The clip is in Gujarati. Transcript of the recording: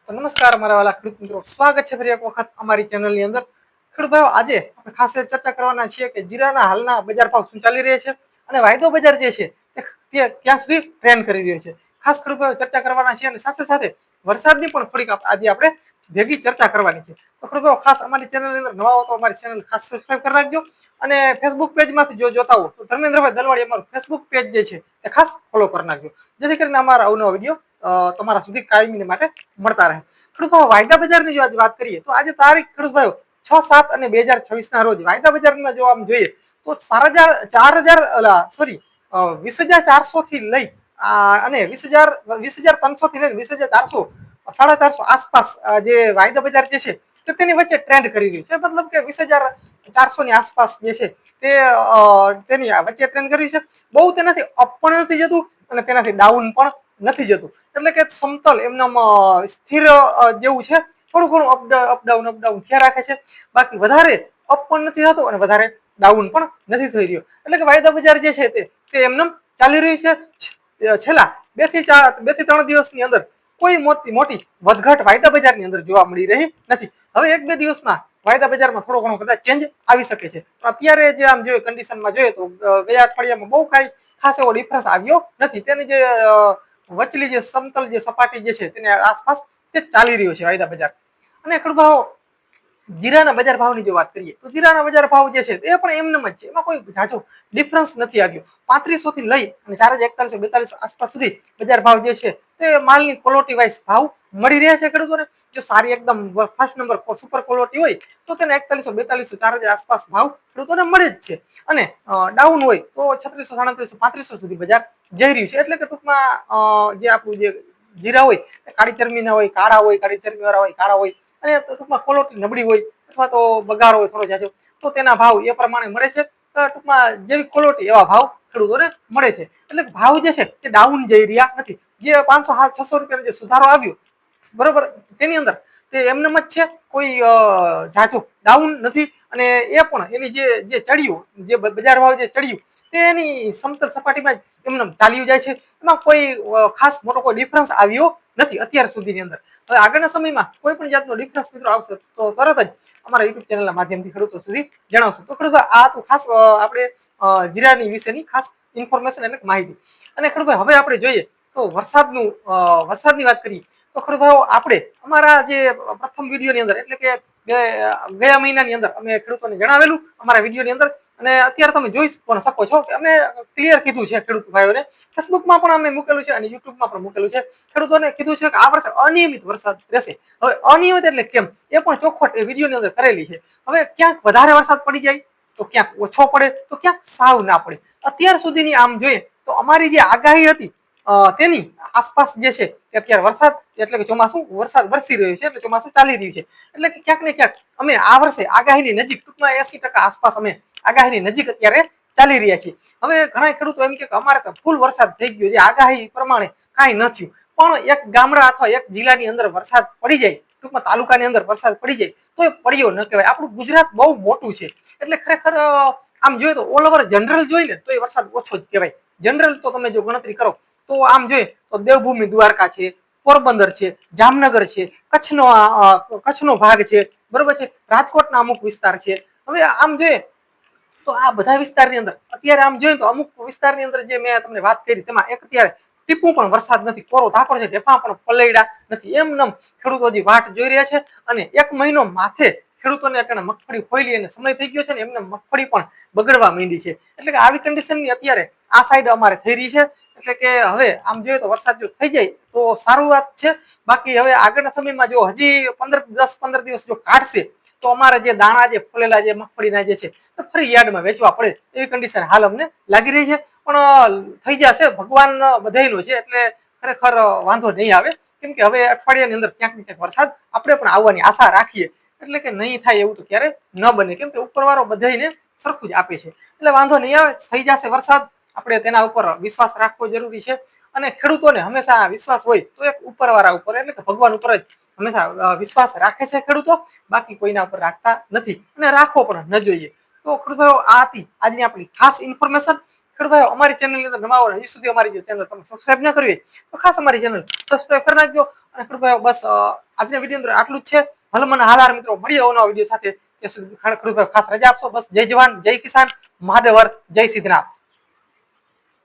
તો નમસ્કાર મારા વાલા ખેડૂત મિત્રો, સ્વાગત છે ફરી એક વખત અમારી ચેનલની અંદર. ખેડૂત ભાઈઓ, આજે આપણે ખાસ ચર્ચા કરવાના છીએ કે જીરાના હાલના બજાર ભાવ શું ચાલી રહ્યા છે અને વાયદો બજાર જે છે તે ક્યાં સુધી ટ્રેન્ડ કરી રહ્યો છે. ખાસ ખેડૂત ભાઈઓ ચર્ચા કરવાના છે અને સાથે સાથે વરસાદની પણ થોડીક આજે આપણે ભેગી ચર્ચા કરવાની છે. તો ખેડૂત ભાઈઓ, ખાસ અમારી ચેનલની અંદર નવા હો તો અમારી ચેનલ ખાસ સબસ્ક્રાઈબ કરી રાખજો અને ફેસબુક પેજમાંથી જો જોતા હો તો ધર્મેન્દ્રભાઈ દલવાડી અમારું ફેસબુક પેજ જે છે તે ખાસ ફોલો કરી નાખજો, જેથી કરીને અમારા અવનવા વિડીયો તમારા સુધી કાયમી માટે મળતા રહે. ખેડૂત ભાઈઓ, વાયદા બજારની જો આજે વાત કરીએ તો આજે તારીખ ખેડૂત ભાઈઓ 6/7/2024 ના રોજ વાયદા બજારમાં જો આમ જોઈએ તો 20,400 થી લઈ અને 20,300 થી લઈને 20,400 450 આસપાસ જે વાયદા બજાર જે છે તે તેની વચ્ચે ટ્રેન્ડ કરી રહ્યું છે. મતલબ કે 20,400 ની આસપાસ જે છે તે તેની વચ્ચે ટ્રેન્ડ કરી છે. બહુ તેનાથી અપ પણ નથી જતું અને તેનાથી ડાઉન પણ નથી જતું, એટલે કે સમતલ એમના સ્થિર જેવું છે. થોડું ઘણું અપડાઉન થયા રાખે છે, બાકી વધારે અપ પણ નથી થતું અને વધારે ડાઉન પણ નથી થઈ રહ્યો. એટલે કે વાયદા બજાર જે છે તે એમને ચાલી રહ્યું છે. છેલ્લા 2 થી 3 દિવસની અંદર કોઈ મોટી વધઘટ વાયદા બજારની અંદર જોવા મળી રહી નથી. હવે 1-2 દિવસમાં વાયદા બજારમાં થોડો ઘણો કદાચ ચેન્જ આવી શકે છે. અત્યારે જે આમ જોઈએ કન્ડિશનમાં જોઈએ તો ગયા અઠવાડિયામાં બહુ કઈ ખાસ એવો ડિફરન્સ આવ્યો નથી. તેની જે વચલી જે સમતલ જે સપાટી જે છે તેની આસપાસ તે ચાલી રહ્યો છે વાયદા બજાર. અને ખેડૂત ભાવ જીરાના બજાર ભાવની જો વાત કરીએ તો જીરાના બજાર ભાવ જે છે એ પણ એમનેમ જ છે, એમાં કોઈ ઝાઝો ડિફરન્સ નથી આવ્યો. 3500 થી લઈ અને 4142 આસપાસ સુધી બજાર ભાવ જે છે તે માલની ક્વોલિટી વાઇઝ ભાવ મળી રહ્યા છે ખેડૂતોને. જો સારી એકદમ ફર્સ્ટ નંબર સુપર ક્વોલિટી હોય તો તેને 4142 4000 આસપાસ ભાવ ખેડૂતોને મળે જ છે. અને ડાઉન હોય તો 3600 3700 3500 સુધી બજાર જઈ રહ્યું છે. એટલે કે ટૂંકમાં જે આપણું જે જીરા હોય કાળી ચરમીના હોય, કાળા હોય, કાળી ચરમી વાળા હોય, કાળા હોય, અને ટૂંકમાં ક્વોલિટી નબળી હોય અથવા તો બગાડો હોય થોડો જાજો તો તેના ભાવ એ પ્રમાણે મળે છે. ટૂંકમાં જેવી ક્વોલિટી એવા ભાવ ખેડૂતોને મળે છે. એટલે ભાવ જે છે તે ડાઉન જઈ રહ્યા નથી. જે 500-600 રૂપિયાનો જે સુધારો આવ્યો બરોબર, તેની અંદર તે એમનેમ જ છે, કોઈ ઝાઝું ડાઉન નથી. અને એ પણ એની જે ચડ્યું જે બજાર ભાવ જે ચડ્યું તેની સમતલ સપાટીમાં જ એમને ચાલ્યું જાય છે. એમાં કોઈ ખાસ મોટો કોઈ ડિફરન્સ આવ્યો નથી અત્યાર સુધીની અંદર. હવે આગળના સમયમાં કોઈ પણ જાતનો ડિફરન્સ મિત્રો આવશે તો તરત જ અમારા યુટ્યુબ ચેનલના માધ્યમથી ખેડૂતો સુધી જણાવશું. તો ખેડૂતો, આ તો ખાસ આપણે જીરાની વિશેની ખાસ ઇન્ફોર્મેશન એટલે માહિતી. અને ખેડૂતો, હવે આપણે જોઈએ તો વરસાદની વાત કરીએ તો ખેડૂતો, આપણે અમારા જે પ્રથમ વિડીયોની અંદર એટલે કે ગયા મહિનાની અંદર અમે ખેડૂતોને જણાવેલું અમારા વિડીયોની અંદર, અને અત્યારે તમે જોઈ પણ શકો છો કે અમે ક્લિયર કીધું છે ખેડૂત ભાઈઓને. ફેસબુકમાં પણ અમે મૂકેલું છે અને યુટ્યુબમાં પણ મૂકેલું છે. ખેડૂતોને કીધું છે કે આ વર્ષે અનિયમિત વરસાદ રહેશે. હવે અનિયમિત એટલે કેમ એ પણ ચોખવટ એ વિડીયોની અંદર કરેલી છે. હવે ક્યાંક વધારે વરસાદ પડી જાય તો ક્યાંક ઓછો પડે તો ક્યાંક સાવ ના પડે. અત્યાર સુધીની આમ જોઈએ તો અમારી જે આગાહી હતી તેની આસપાસ જે છે કે અત્યારે વરસાદ એટલે કે વરસાદ વરસી રહ્યો છે, એટલે ચોમાસું ચાલી રહ્યું છે. એટલે કે ક્યાંક ને ક્યાંક અમે આ વર્ષે આગાહીની નજીક, ટૂંકમાં 80% આસપાસ અમે આગાહીની નજીક અત્યારે ચાલી રહ્યા છીએ. હવે ઘણા ખેડૂતો એમ કે અમારે તો ફૂલ વરસાદ થઈ ગયો છે, આગાહી પ્રમાણે કાંઈ ન થયું. પણ એક ગામડા અથવા એક જિલ્લાની અંદર વરસાદ પડી જાય, ટૂંકમાં તાલુકાની અંદર વરસાદ પડી જાય તો એ પડ્યો ન કહેવાય. આપણું ગુજરાત બહુ મોટું છે, એટલે ખરેખર આમ જોઈએ તો ઓલ ઓવર જનરલ જોઈ ને તો એ વરસાદ ઓછો જ કહેવાય. જનરલ તો તમે જો ગણતરી કરો તો આમ જોઈએ તો દેવભૂમિ દ્વારકા છે, પોરબંદર છે, જામનગર છે, કચ્છનો ભાગ છે, બરોબર છે, રાજકોટના અમુક વિસ્તાર છે. હવે આમ જોઈએ તો આ બધા વિસ્તારની અંદર અત્યારે આમ જોઈએ તો અમુક વિસ્તારની અંદર જે મેં તમને વાત કરી તેમાં એક અત્યારે ટીપું પણ વરસાદ નથી, કોરો ધાકડ છે, ઢેફા પણ પલળ્યા નથી. એમનેમ ખેડૂતો હજી વાટ જોઈ રહ્યા છે. અને 1 મહિનો માથે ખેડૂતોને અત્યારે મગફળી ફોઈલી અને સમય થઈ ગયો છે ને એમને મગફળી પણ બગડવા માંડી છે. એટલે કે આવી કન્ડિશનની અત્યારે આ સાઈડ અમારે થઈ રહી છે. એટલે કે હવે આમ જોઈએ તો વરસાદ જો થઈ જાય તો સારું વાત છે. બાકી હવે આગળના સમયમાં જો હજી 10-15 દિવસ જો કાઢશે તો અમારે જે દાણા જે ફોલેલા જે મગફળીના જે છે તો ફરી યાર્ડમાં વેચવા પડે એવી કન્ડિશન હાલ અમને લાગી રહી છે. પણ થઈ જશે, ભગવાન બધાયનો છે, એટલે ખરેખર વાંધો નહીં આવે. કેમ કે હવે અઠવાડિયાની અંદર ક્યાંક ને ક્યાંક વરસાદ આપણે પણ આવવાની આશા રાખીએ. એટલે કે નહીં થાય એવું તો ક્યારે ન બને, કેમ કે ઉપરવાળો બધાયને સરખું જ આપે છે. એટલે વાંધો નહીં આવે, થઈ જશે વરસાદ. આપણે તેના ઉપર વિશ્વાસ રાખવો જરૂરી છે. અને ખેડૂતોને હંમેશા વિશ્વાસ હોય તો એક ઉપરવાળા ઉપર એટલે કે ભગવાન ઉપર જ હંમેશા વિશ્વાસ રાખે છે ખેડૂતો, બાકી કોઈના ઉપર રાખતા નથી અને રાખવો પણ ન જોઈએ. તો ખેડૂતો, આ હતી આજની આપણી ખાસ ઇન્ફોર્મેશન. ખેડૂત ભાઈઓ અમારી ચેનલની અંદર નવા હોય હજી સુધી અમારી ચેનલ તમે સબસ્ક્રાઇબ ન કરવી તો ખાસ અમારી ચેનલ સબસ્ક્રાઇબ કરી નાખજો. અને ખેડૂત ભાઈઓ બસ આજના વિડીયો અંદર આટલું જ છે. ભલે મને હાલાર મિત્રો મળીએ નવા વિડીયો સાથે. ત્યાં સુધી ખેડૂત ભાઈઓ ખાસ રજા આપશો. બસ જય જવાન જય કિસાન મહાદેવર જય સિદ્ધનાથ.